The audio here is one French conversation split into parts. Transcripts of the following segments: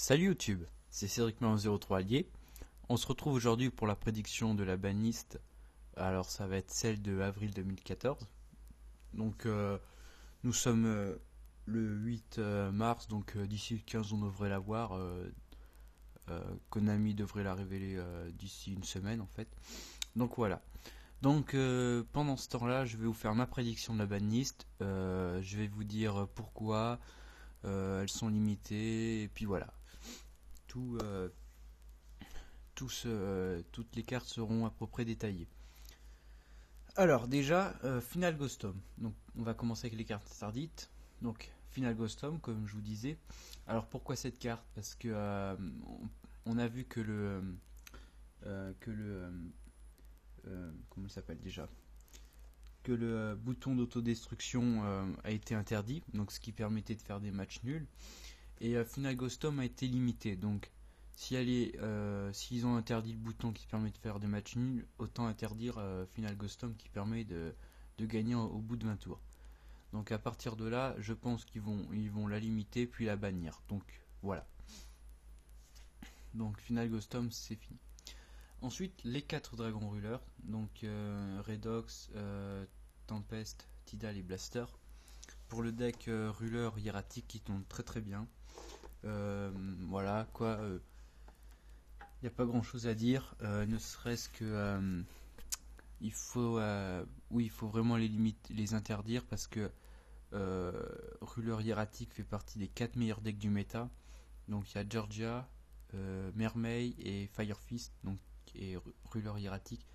Salut YouTube, c'est Cédric03 Allier. On se retrouve aujourd'hui pour la prédiction de la banlist. Alors ça va être celle de avril 2014. Donc nous sommes le 8 mars, donc d'ici le 15 on devrait la voir. Konami devrait la révéler d'ici une semaine en fait. Donc voilà. Donc pendant ce temps-là, je vais vous faire ma prédiction de la banlist. Je vais vous dire pourquoi elles sont limitées et puis voilà. Tout, toutes les cartes seront à peu près détaillées. Alors déjà, Final Ghostom. Donc on va commencer avec les cartes sardites. Donc Final Ghostom, comme je vous disais. Alors pourquoi cette carte? Parce que on a vu que comment il s'appelle déjà? Que le bouton d'autodestruction a été interdit, donc ce qui permettait de faire des matchs nuls. Et Final Ghostom a été limité, donc s'ils ont interdit le bouton qui permet de faire des matchs nuls, autant interdire Final Ghostom qui permet de gagner au bout de 20 tours. Donc à partir de là, je pense ils vont la limiter puis la bannir. Donc voilà. Donc Final Ghostom c'est fini. Ensuite les 4 dragons brûleurs, donc Redox, Tempest, Tidal et Blaster. Pour le deck Ruler hiératique qui tombe très très bien. Voilà quoi. Il n'y a pas grand chose à dire, ne serait-ce que il faut, oui, il faut vraiment les interdire parce que Ruler hiératique fait partie des 4 meilleurs decks du méta. Donc il y a Georgia, Mermaid et Fire Fist, donc et Ruler hiératique.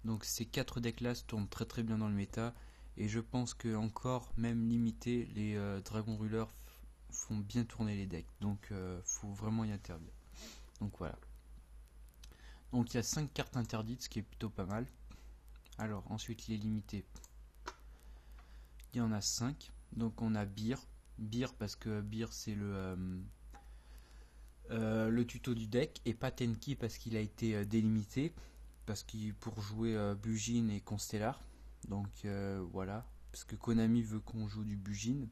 Donc ces 4 decks là se tournent très très bien dans le méta et je pense que encore même limité les Dragon Ruler font bien tourner les decks. Donc faut vraiment y interdire. Donc voilà. Donc il y a 5 cartes interdites, ce qui est plutôt pas mal. Alors ensuite les limités, il y en a 5. Donc on a Beer. Beer parce que Beer c'est le tuto du deck. Et pas Tenki parce qu'il a été délimité. Parce qu'il pour jouer Bujin et Constellar. Donc voilà. Parce que Konami veut qu'on joue du Bujin.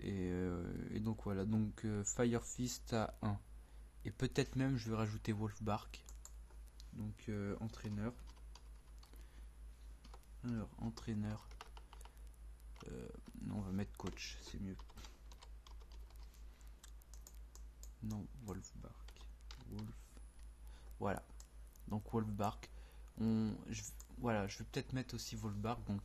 Et donc voilà. Donc Fire Fist à 1. Et peut-être même je vais rajouter Wolfbark. Donc entraîneur. Alors entraîneur. Non, on va mettre coach, c'est mieux. Non, Wolfbark. Wolf. Voilà. Donc Wolfbark. Voilà, je vais peut-être mettre aussi Wolfbark. Donc,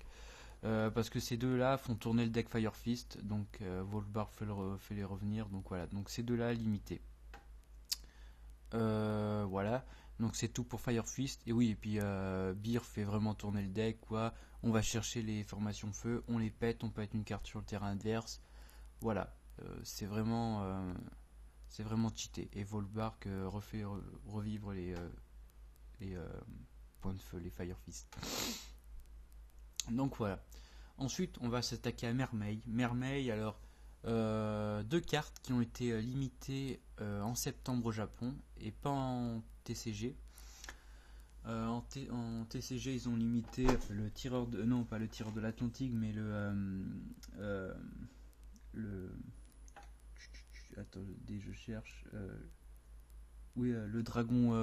parce que ces deux-là font tourner le deck Fire Fist. Donc Wolfbark fait les revenir. Donc voilà. Donc ces deux-là limités. Voilà. Donc c'est tout pour Fire Fist. Et oui, et puis Beer fait vraiment tourner le deck. Quoi. On va chercher les formations feu. On les pète. On pète une carte sur le terrain adverse. Voilà. C'est vraiment cheaté. Et Volbark refait revivre les points de feu, les Fire Fist. Donc voilà. Ensuite, on va s'attaquer à Mermaid. Mermaid, alors, 2 cartes qui ont été limitées en septembre au Japon et pas en TCG. En TCG, ils ont limité le tireur de. Non, pas le tireur de l'Atlantique, mais le. Attendez, je cherche. Oui, le dragon.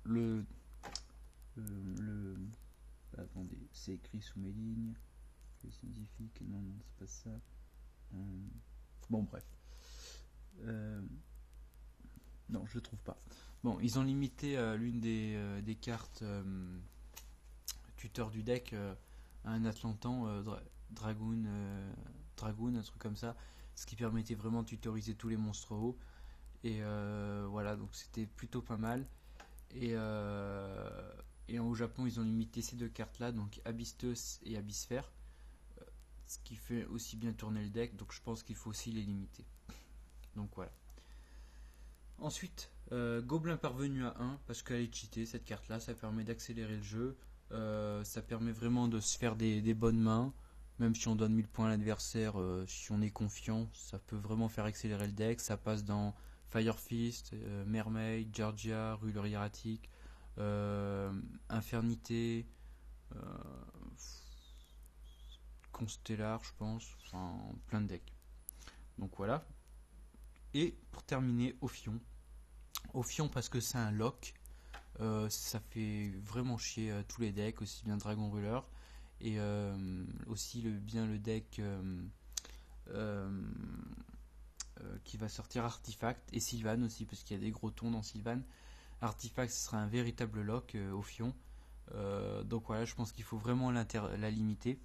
Le. Attendez, c'est écrit sous mes lignes. Le scientifique, non, non, c'est pas ça. Bon, bref. Non, je le trouve pas. Bon, ils ont limité l'une des cartes tuteur du deck à un Atlantan, Dragoon, Dragoon, un truc comme ça. Ce qui permettait vraiment de tutoriser tous les monstres hauts. Et voilà, donc c'était plutôt pas mal. Et au Japon, ils ont limité ces 2 cartes-là, donc Abyssteus et Abyssphère, ce qui fait aussi bien tourner le deck, donc je pense qu'il faut aussi les limiter. Donc voilà. Ensuite, Gobelin parvenu à 1, parce qu'elle est cheatée cette carte-là, ça permet d'accélérer le jeu, ça permet vraiment de se faire des bonnes mains, même si on donne 1000 points à l'adversaire, si on est confiant, ça peut vraiment faire accélérer le deck, ça passe dans Fire Fist, Mermaid, Georgia, Ruler hiératique, Infernité, euh, Constellar, je pense, enfin plein de decks. Donc voilà. Et pour terminer, Ophion. Ophion parce que c'est un lock. Ça fait vraiment chier tous les decks, aussi bien Dragon Ruler et aussi bien le deck qui va sortir Artifact et Sylvan aussi, parce qu'il y a des gros tons dans Sylvan. Artifact, ce sera un véritable lock Ophion. Donc voilà, je pense qu'il faut vraiment la limiter.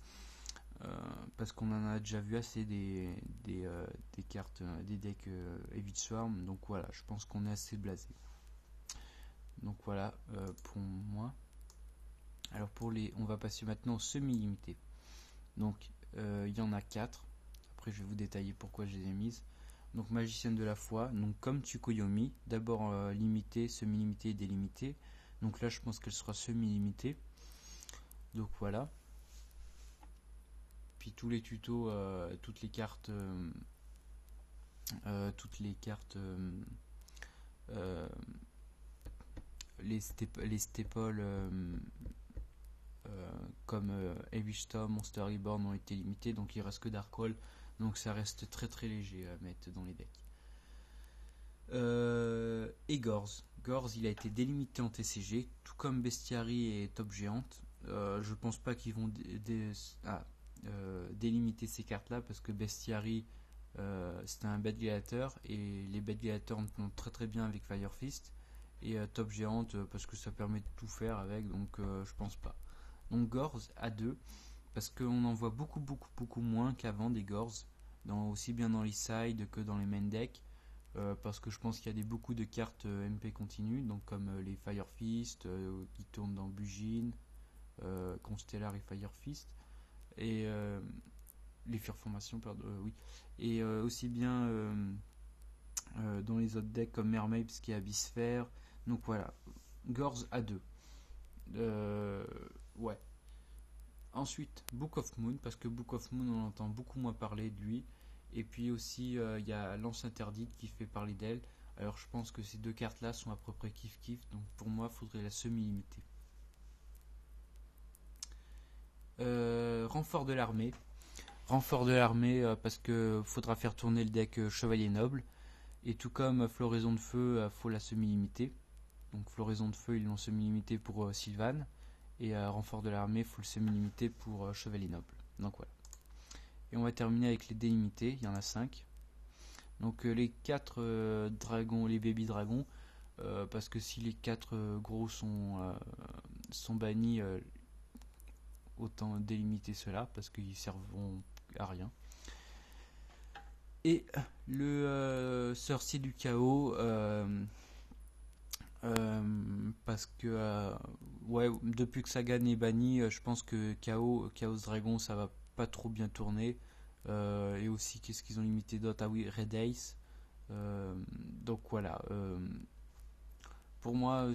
Parce qu'on en a déjà vu assez des cartes, des decks Heavy Swarm. Donc voilà, je pense qu'on est assez blasé. Donc voilà pour moi. Alors on va passer maintenant aux semi-limités. Donc il y en a 4. Après je vais vous détailler pourquoi je les ai mises. Donc Magicienne de la foi, donc comme Tsukuyomi, d'abord limité, semi-limité et délimité. Donc là je pense qu'elle sera semi-limitée. Donc voilà. Puis tous les tutos, toutes les cartes les staples comme Heavy Storm, Monster Reborn ont été limités, donc il reste que Darkhold, donc ça reste très très léger à mettre dans les decks. Et Gorz, il a été délimité en TCG, tout comme Bestiary et Top Géante. Je pense pas qu'ils vont délimiter ces cartes là, parce que Bestiary c'était un bête gladiateur et les bêtes gladiateurs vont très très bien avec Fire Fist, et Top Géante parce que ça permet de tout faire avec, donc je pense pas. Donc Gorz à 2 parce qu'on en voit beaucoup moins qu'avant des Gorz, aussi bien dans les sides que dans les main decks, parce que je pense qu'il y a beaucoup de cartes MP continues, donc comme les Fire Fist qui tournent dans Bujin, Constellar et Fire Fist, et les Fear Formations, oui, et aussi bien dans les autres decks comme Mermaid parce qu'il y a Abysssphere. Donc voilà, Gorz à 2. Ouais. Ensuite, Book of Moon, parce que Book of Moon, on entend beaucoup moins parler de lui. Et puis aussi, il y a Lance Interdite qui fait parler d'elle. Alors je pense que ces deux cartes-là sont à peu près kiff-kiff. Donc pour moi, il faudrait la semi-limiter. Renfort de l'armée. Renfort de l'armée, parce que faudra faire tourner le deck Chevalier Noble. Et tout comme Floraison de Feu, faut la semi-limiter. Donc Floraison de Feu, ils l'ont semi-limité pour Sylvan. Et Renfort de l'armée, faut le semi-limiter pour Chevalier Noble. Donc voilà. Et on va terminer avec les délimités, il y en a 5. Donc les 4 dragons, les baby dragons, parce que si les 4 gros sont bannis, autant délimiter ceux-là, parce qu'ils serviront à rien. Et le sorcier du chaos, parce que ouais, depuis que Sagan est banni, je pense que Chaos Dragon ça va pas trop bien tourner. Et aussi qu'est-ce qu'ils ont limité d'autres? Ah oui, Red Ace. Donc voilà. Pour moi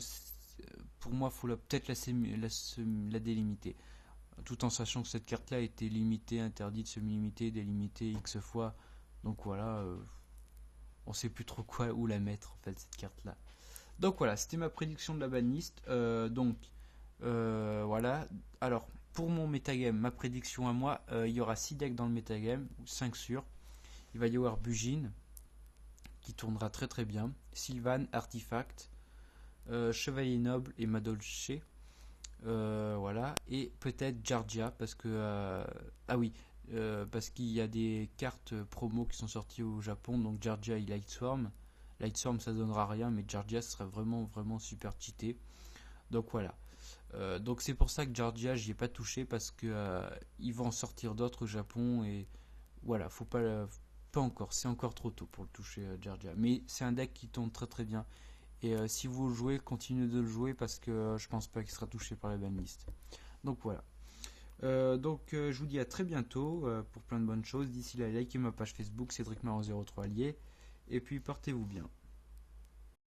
faut peut-être la délimiter, tout en sachant que cette carte là a été limitée, interdite, semi-limitée, délimitée X fois. Donc voilà, on sait plus trop où la mettre en fait, cette carte là. Donc voilà, c'était ma prédiction de la banlist. Voilà. Alors, pour mon metagame, ma prédiction à moi, il y aura 6 decks dans le metagame, 5 sûrs. Il va y avoir Bujin, qui tournera très très bien. Sylvan, Artifact, Chevalier Noble et Madolche. Voilà. Et peut-être Jardia, parce que... ah oui, parce qu'il y a des cartes promo qui sont sorties au Japon, donc Jardia et Lightswarm. Lightswarm ça donnera rien, mais Jardia ça serait vraiment super cheaté. Donc voilà. Donc c'est pour ça que Jardia j'y ai pas touché, parce que ils vont en sortir d'autres au Japon, et voilà, faut pas encore, c'est encore trop tôt pour le toucher Jardia. Mais c'est un deck qui tombe très très bien. Et si vous le jouez, continuez de le jouer, parce que je pense pas qu'il sera touché par la banlist. Donc voilà. Je vous dis à très bientôt pour plein de bonnes choses. D'ici là, likez ma page Facebook, Cédric Maro 03 Allier. Et puis portez-vous bien.